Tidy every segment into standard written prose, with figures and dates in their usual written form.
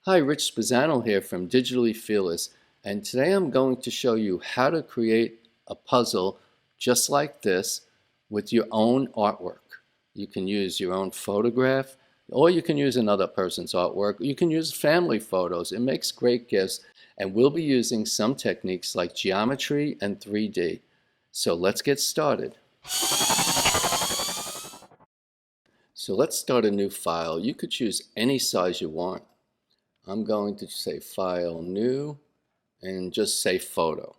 Hi, Rich Spezzano here from Digitally Fearless, and today I'm going to show you how to create a puzzle just like this with your own artwork. You can use your own photograph, or you can use another person's artwork. You can use family photos. It makes great gifts, and we'll be using some techniques like geometry and 3D. So let's get started. So let's start a new file. You could choose any size you want. I'm going to say File, New, and just say Photo.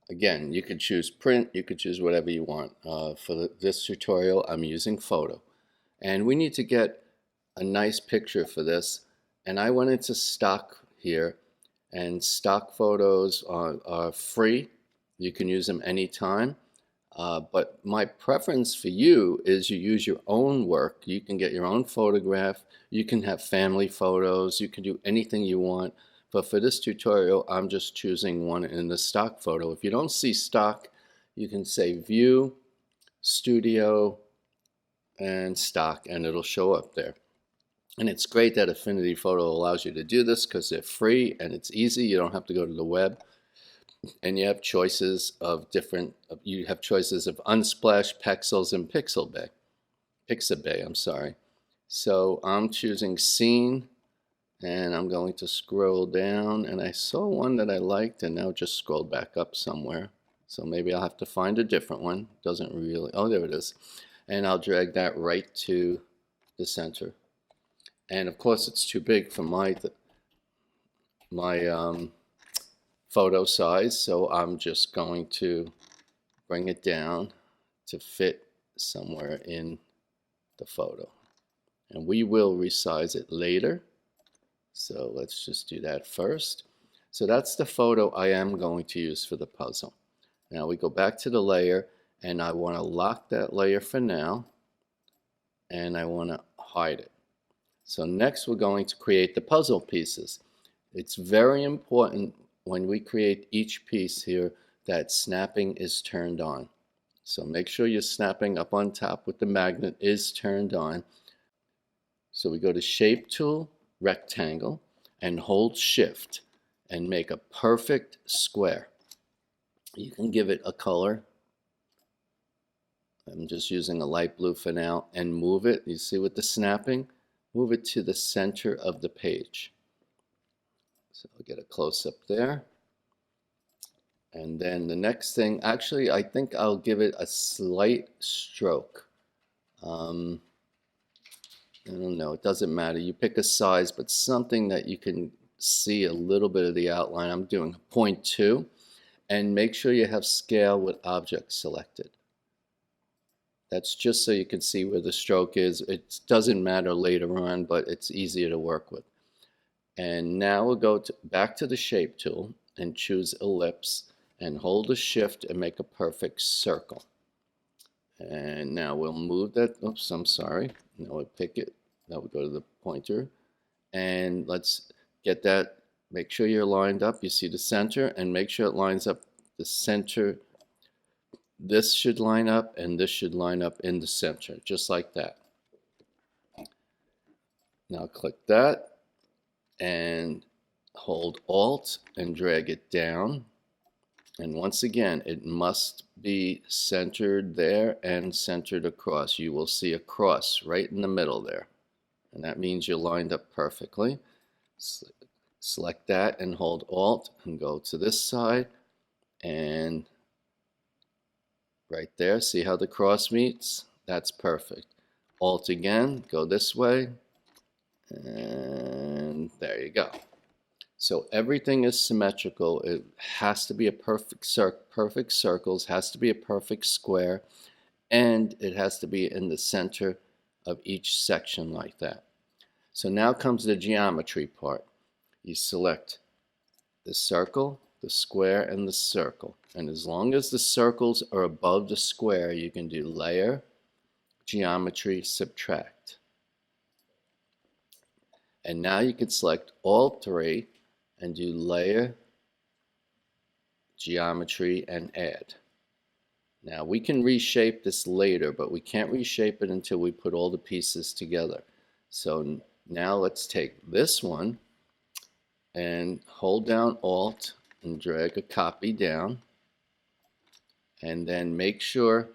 Again, you could choose Print, you could choose whatever you want. For this tutorial, I'm using Photo. And we need to get a nice picture for this. And I went into stock here, and stock photos are free. You can use them anytime. But my preference for you is you use your own work. You can get your own photograph. You can have family photos. You can do anything you want. But for this tutorial, I'm just choosing one in the stock photo. If you don't see stock, you can say View, Studio, and Stock, and it'll show up there. And it's great that Affinity Photo allows you to do this because they're free and it's easy. You don't have to go to the web. And you have choices of Unsplash, Pexels, and Pixabay, I'm sorry. So I'm choosing Scene, and I'm going to scroll down, and I saw one that I liked, and now just scrolled back up somewhere. So maybe I'll have to find a different one. Doesn't really, oh, there it is. And I'll drag that right to the center. And of course, it's too big for my photo size, so I'm just going to bring it down to fit somewhere in the photo. And we will resize it later, so let's just do that first. So that's the photo I am going to use for the puzzle. Now we go back to the layer, and I want to lock that layer for now, and I want to hide it. So next we're going to create the puzzle pieces. It's very important when we create each piece here that snapping is turned on. So make sure your snapping up on top with the magnet is turned on. So we go to Shape Tool, Rectangle, and hold Shift and make a perfect square. You can give it a color. I'm just using a light blue for now, and move it. You see with the snapping? Move it to the center of the page. So I'll get a close-up there. And then the next thing, actually, I think I'll give it a slight stroke. I don't know, it doesn't matter. You pick a size, but something that you can see a little bit of the outline. I'm doing 0.2. And make sure you have Scale with Object selected. That's just so you can see where the stroke is. It doesn't matter later on, but it's easier to work with. And now we'll go back to the Shape Tool and choose Ellipse and hold the Shift and make a perfect circle. And now we'll move that, oops, I'm sorry. Now we'll pick it, now we'll go to the pointer, and let's get that, make sure you're lined up. You see the center, and make sure it lines up the center. This should line up, and this should line up in the center, just like that. Now click that, and hold Alt and drag it down. And once again, it must be centered there and centered across. You will see a cross right in the middle there. And that means you're lined up perfectly. Select that and hold Alt and go to this side. And right there, see how the cross meets? That's perfect. Alt again, go this way. And there you go. So everything is symmetrical. It has to be a perfect circles, has to be a perfect square, and it has to be in the center of each section like that. So now comes the geometry part. You select the circle, the square, and the circle. And as long as the circles are above the square, you can do Layer, Geometry, Subtract. And now you can select all three and do Layer, Geometry, and Add. Now we can reshape this later, but we can't reshape it until we put all the pieces together. So Now let's take this one and hold down Alt and drag a copy down, and then make sure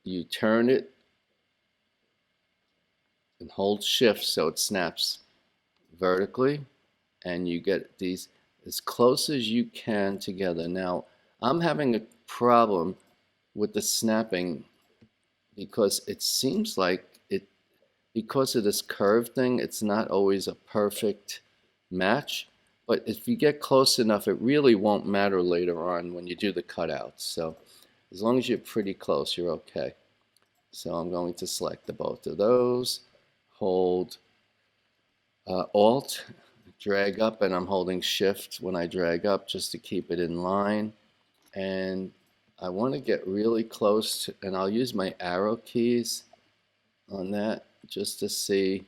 you turn it and hold Shift so it snaps vertically, and you get these as close as you can together. Now I'm having a problem with the snapping because it seems like because of this curve thing, it's not always a perfect match. But if you get close enough, it really won't matter later on when you do the cutouts. So as long as you're pretty close, you're okay. So I'm going to select the both of those, hold Alt, drag up, and I'm holding Shift when I drag up just to keep it in line. And I want to get really close to, and I'll use my arrow keys on that just to see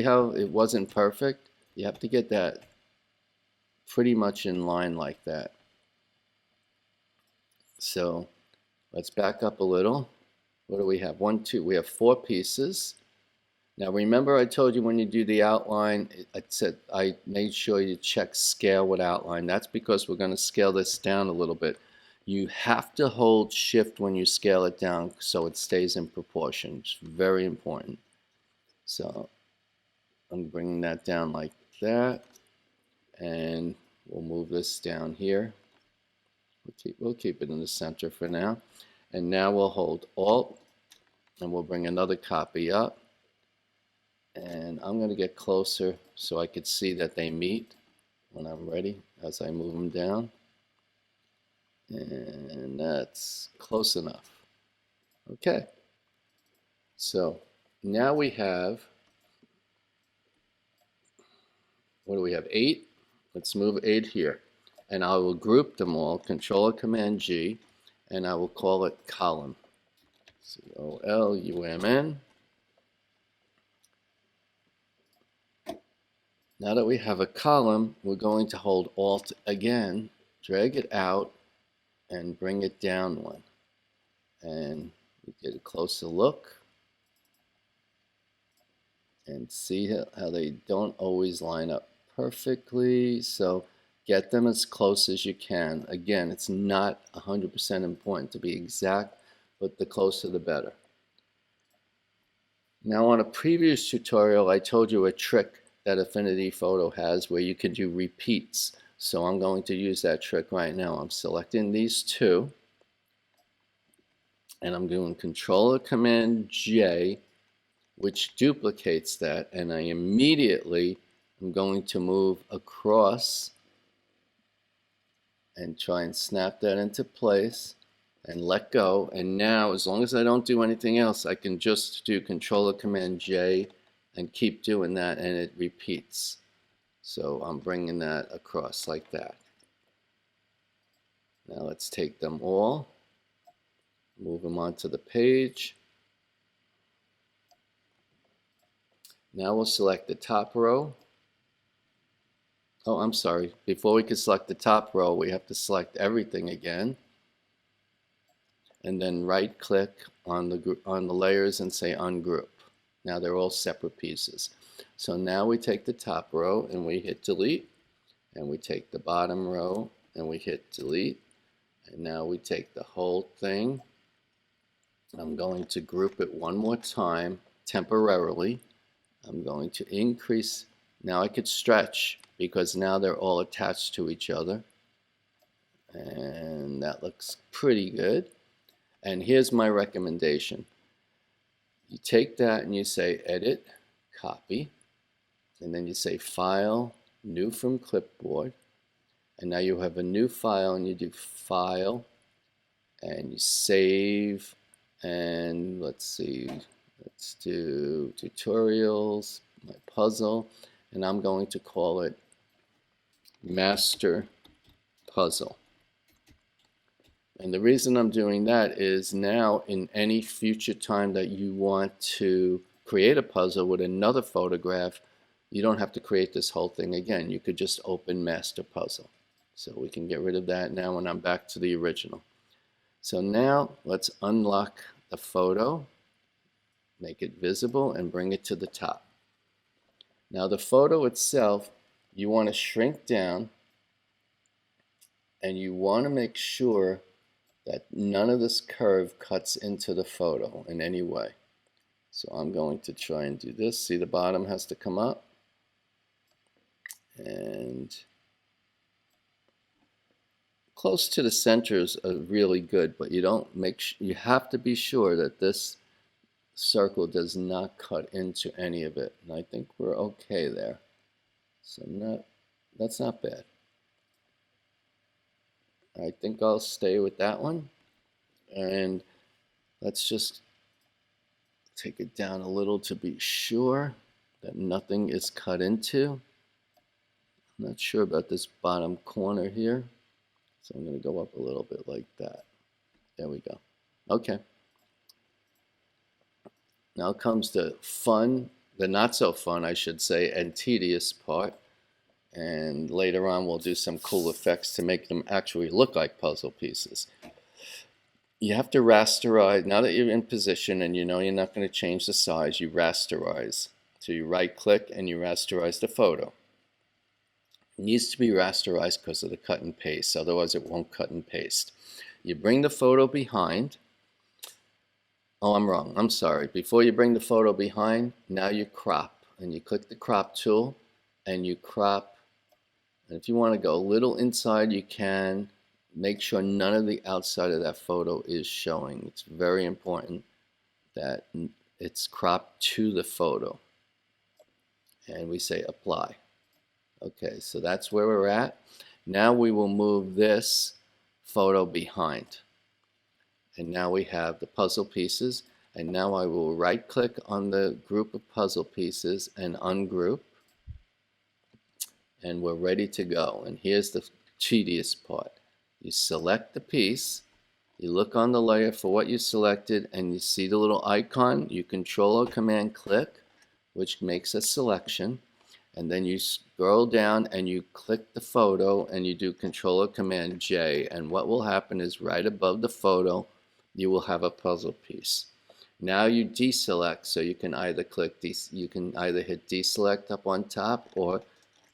how it wasn't perfect. You have to get that pretty much in line like that. So let's back up a little. What do we have? We have 4 pieces. Now remember I told you when you do the outline, I made sure you check scale with outline. That's because we're going to scale this down a little bit. You have to hold Shift when you scale it down so it stays in proportion. It's very important. So I'm bringing that down like that, and we'll move this down here. We'll keep it in the center for now. And now we'll hold Alt, and we'll bring another copy up. And I'm going to get closer so I could see that they meet when I'm ready as I move them down. And that's close enough. Okay. So now we have, what do we have? 8. Let's move 8 here. And I will group them all, Control or Command G, and I will call it column. C-O-L-U-M-N. Now that we have a column, we're going to hold Alt again, drag it out, and bring it down one. And we get a closer look and see how they don't always line up perfectly. So get them as close as you can. Again, it's not 100% important to be exact, but the closer the better. Now on a previous tutorial, I told you a trick that Affinity Photo has where you can do repeats. So I'm going to use that trick right now. I'm selecting these 2, and I'm doing Control or Command J, which duplicates that, and I immediately am going to move across and try and snap that into place and let go. And now, as long as I don't do anything else, I can just do Control or Command J and keep doing that, and it repeats. So I'm bringing that across like that. Now let's take them all, move them onto the page. Now we'll select the top row. Oh, I'm sorry. Before we can select the top row, we have to select everything again. And then right click on the layers and say ungroup. Now they're all separate pieces. So now we take the top row and we hit delete, and we take the bottom row and we hit delete, and now we take the whole thing. I'm going to group it one more time temporarily. I'm going to increase. Now I could stretch because now they're all attached to each other, and that looks pretty good. And here's my recommendation. You take that and you say edit, copy, and then you say file, new from clipboard, and now you have a new file, and you do file and you save, and let's see, let's do tutorials, my puzzle, and I'm going to call it master puzzle. And the reason I'm doing that is now in any future time that you want to create a puzzle with another photograph, you don't have to create this whole thing again. You could just open master puzzle. So we can get rid of that now when I'm back to the original. So now let's unlock the photo. make it visible, and bring it to the top. Now the photo itself, you want to shrink down, and you want to make sure that none of this curve cuts into the photo in any way. So I'm going to try and do this. See, the bottom has to come up, and close to the centers are really good, but you have to be sure that this circle does not cut into any of it. And I think we're okay there. So that's not bad. I think I'll stay with that one. And let's just take it down a little to be sure that nothing is cut into. I'm not sure about this bottom corner here, so I'm going to go up a little bit like that. There we go. Okay. Now comes the fun, the not so fun, I should say, and tedious part. And later on we'll do some cool effects to make them actually look like puzzle pieces. You have to rasterize. Now that you're in position and you know you're not going to change the size, you rasterize. So you right click and you rasterize the photo. It needs to be rasterized because of the cut and paste, otherwise it won't cut and paste. You bring the photo behind. Oh, I'm wrong. I'm sorry. Before you bring the photo behind, now you crop. And you click the crop tool and you crop. And if you want to go a little inside, you can. Make sure none of the outside of that photo is showing. It's very important that it's cropped to the photo. And we say apply. Okay, so that's where we're at. Now we will move this photo behind. And now we have the puzzle pieces. And now I will right click on the group of puzzle pieces and ungroup. And we're ready to go. And here's the tedious part. You select the piece, you look on the layer for what you selected, and you see the little icon. You Control or Command click, which makes a selection, and then you scroll down and you click the photo and you do Control or Command J, and what will happen is right above the photo you will have a puzzle piece. Now you deselect, so you can either hit deselect up on top, or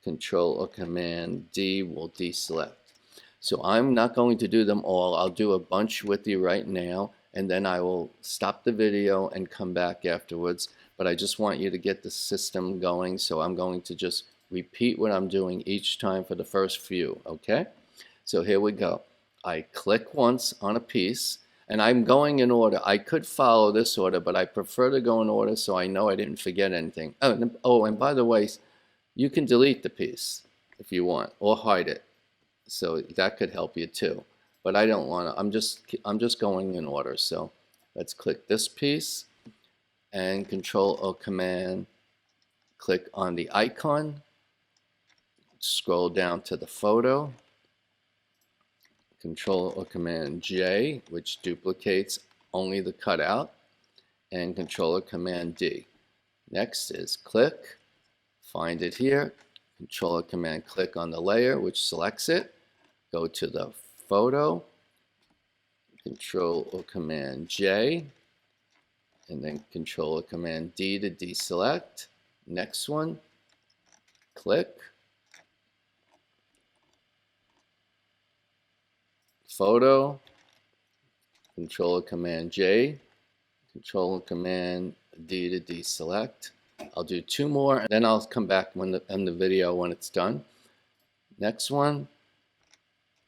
Control or Command D will deselect. So I'm not going to do them all. I'll do a bunch with you right now, and then I will stop the video and come back afterwards. But I just want you to get the system going, so I'm going to just repeat what I'm doing each time for the first few, okay? So here we go. I click once on a piece, and I'm going in order. I could follow this order, but I prefer to go in order so I know I didn't forget anything. Oh, and by the way, you can delete the piece if you want, or hide it. So that could help you too, but I don't want to. I'm just going in order. So let's click this piece and Control or Command click on the icon. Scroll down to the photo. Control or Command J, which duplicates only the cutout, and Control or Command D. Next is click. Find it here. Control or Command click on the layer, which selects it. Go to the photo, Control or Command J, and then Control or Command D to deselect. Next one, click, photo, Control or Command J, Control or Command D to deselect. I'll do two more, and then I'll come back in the video when it's done. Next one.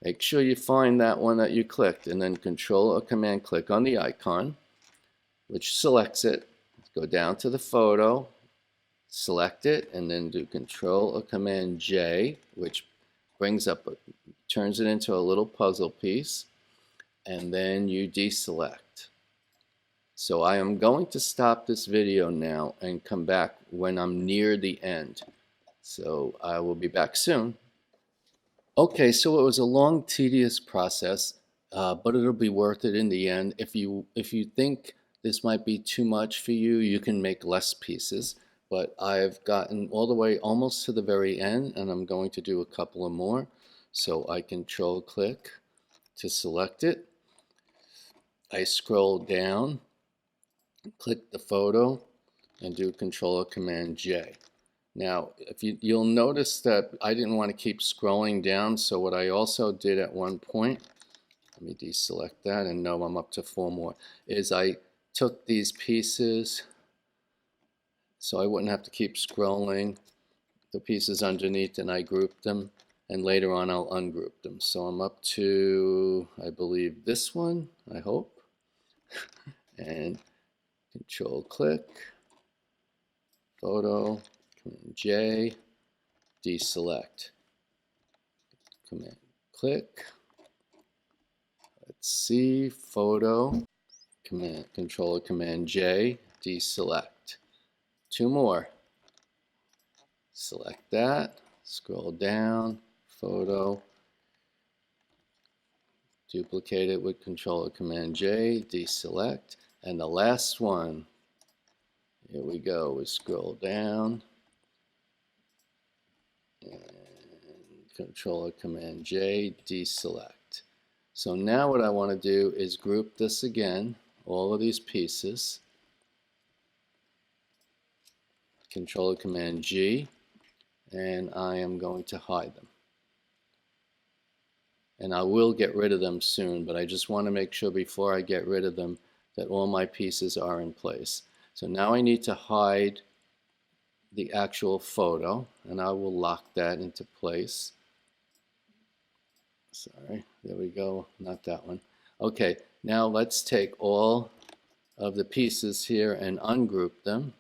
Make sure you find that one that you clicked, and then Control or Command click on the icon, which selects it. Go down to the photo, select it, and then do Control or Command J, which turns it into a little puzzle piece, and then you deselect. So I am going to stop this video now and come back when I'm near the end. So I will be back soon. Okay, so it was a long, tedious process, but it'll be worth it in the end. If you think this might be too much for you, you can make less pieces. But I've gotten all the way almost to the very end, and I'm going to do a couple of more. So I Control click to select it. I scroll down, click the photo and do Control or Command J. Now, if you'll notice that I didn't want to keep scrolling down, so what I also did at one point, let me deselect that and know I'm up to 4 more, is I took these pieces so I wouldn't have to keep scrolling the pieces underneath, and I grouped them, and later on I'll ungroup them. So I'm up to, I believe, this one, I hope, and Control click, photo, Command J, deselect, Command click, let's see, photo, Control Command J, deselect. 2 more. Select that, scroll down, photo, duplicate it with Control or Command J, deselect, and the last one, here we go, we scroll down, and Control or Command J, deselect. So now what I want to do is group this again, all of these pieces, Control or Command G, and I am going to hide them. And I will get rid of them soon, but I just want to make sure before I get rid of them that all my pieces are in place. So now I need to hide the actual photo, and I will lock that into place. Sorry, there we go, not that one. Okay, now let's take all of the pieces here and ungroup them.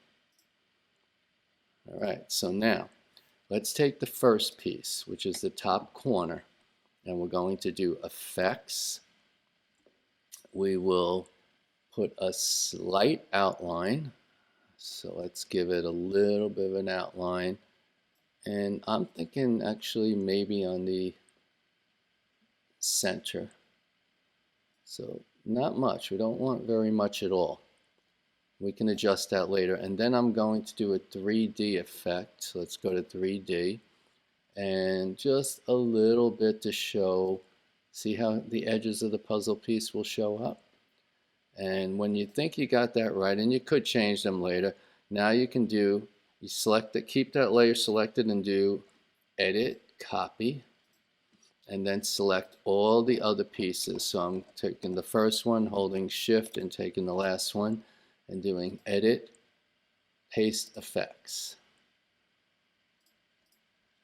All right, so now let's take the first piece, which is the top corner, and we're going to do effects. We will put a slight outline, so let's give it a little bit of an outline, and I'm thinking actually maybe on the center, so not much. We don't want very much at all. We can adjust that later. And then I'm going to do a 3D effect, so let's go to 3D, and just a little bit to show, see how the edges of the puzzle piece will show up. And when you think you got that right, and you could change them later, now you can do, you select it, keep that layer selected and do edit, copy, and then select all the other pieces. So I'm taking the first one, holding shift, and taking the last one and doing edit, paste effects.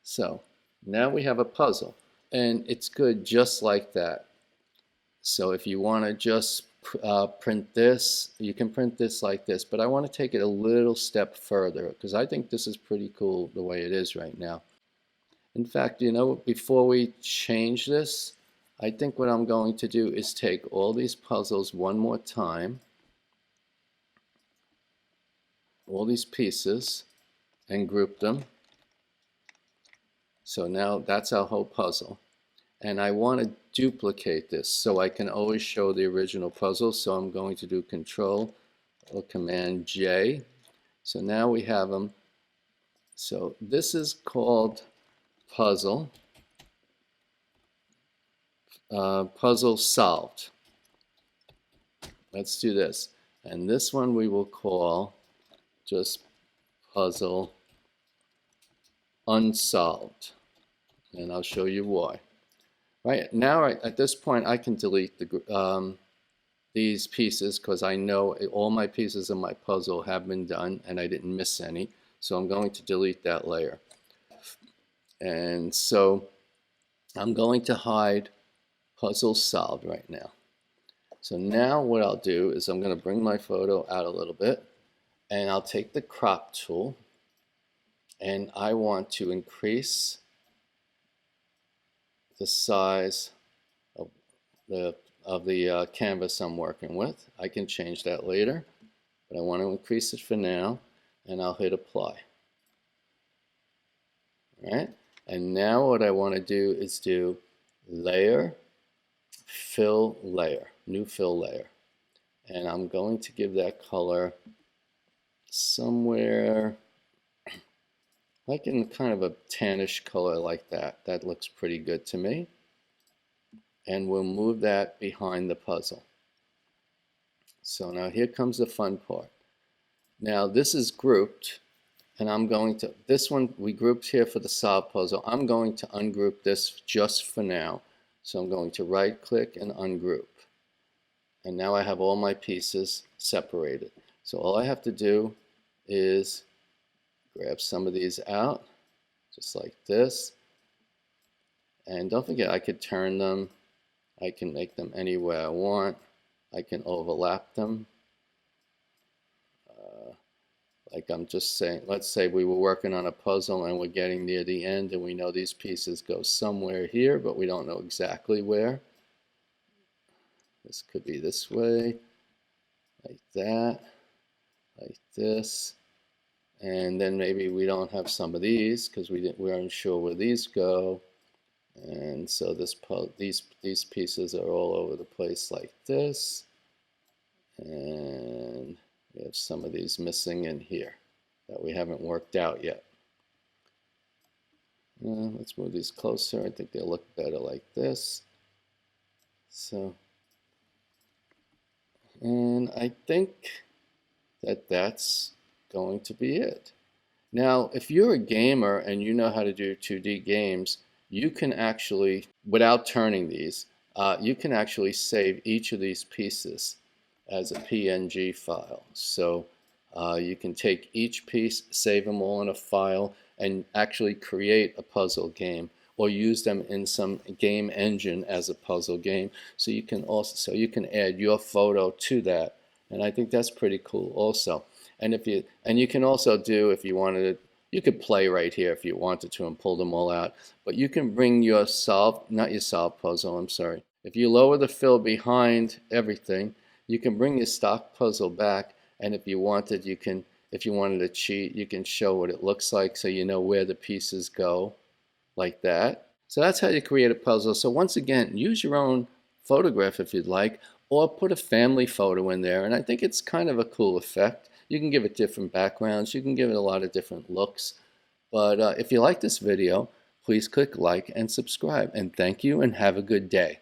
So now we have a puzzle, and it's good just like that. So if you want to just print this, you can print this like this, but I want to take it a little step further because I think this is pretty cool the way it is right now. In fact, you know, before we change this, I think what I'm going to do is take all these puzzles one more time, all these pieces, and group them. So now that's our whole puzzle. And I want to duplicate this so I can always show the original puzzle. So I'm going to do Control or Command J. So now we have them. So this is called puzzle. Puzzle solved. Let's do this. And this one we will call just puzzle unsolved. And I'll show you why. Right now, at this point, I can delete these pieces because I know all my pieces of my puzzle have been done and I didn't miss any. So I'm going to delete that layer. And so I'm going to hide puzzle solved right now. So now what I'll do is I'm going to bring my photo out a little bit, and I'll take the crop tool, and I want to increase the size of the canvas I'm working with. I can change that later, but I want to increase it for now, and I'll hit apply. All right, and now what I want to do is do layer, fill layer, new fill layer, and I'm going to give that color somewhere like in kind of a tannish color like that. That looks pretty good to me. And we'll move that behind the puzzle. So now here comes the fun part. Now this is grouped, and I'm going to, this one we grouped here for the solve puzzle. I'm going to ungroup this just for now. So I'm going to right click and ungroup. And now I have all my pieces separated. So all I have to do is grab some of these out, just like this. And don't forget, I could turn them. I can make them any way I want. I can overlap them. Like I'm just saying, let's say we were working on a puzzle and we're getting near the end and we know these pieces go somewhere here, but we don't know exactly where. This could be this way, like that, like this. And then maybe we don't have some of these because we aren't sure where these go. And so these pieces are all over the place like this. And we have some of these missing in here that we haven't worked out yet. Let's move these closer. I think they'll look better like this. So, and I think that that's going to be it. Now, if you're a gamer and you know how to do 2D games, you can actually, without turning these, you can actually save each of these pieces as a PNG file. So you can take each piece, save them all in a file, and actually create a puzzle game, or use them in some game engine as a puzzle game. So you can also, add your photo to that, and I think that's pretty cool also. And you can also do, if you wanted, you could play right here if you wanted to and pull them all out. But you can bring your not your solve puzzle, I'm sorry. If you lower the fill behind everything, you can bring your stock puzzle back, and if you wanted, if you wanted to cheat, you can show what it looks like so you know where the pieces go, like that. So that's how you create a puzzle. So once again, use your own photograph if you'd like, or put a family photo in there, and I think it's kind of a cool effect. You can give it different backgrounds, you can give it a lot of different looks. But if you like this video, please click like and subscribe. And thank you, and have a good day.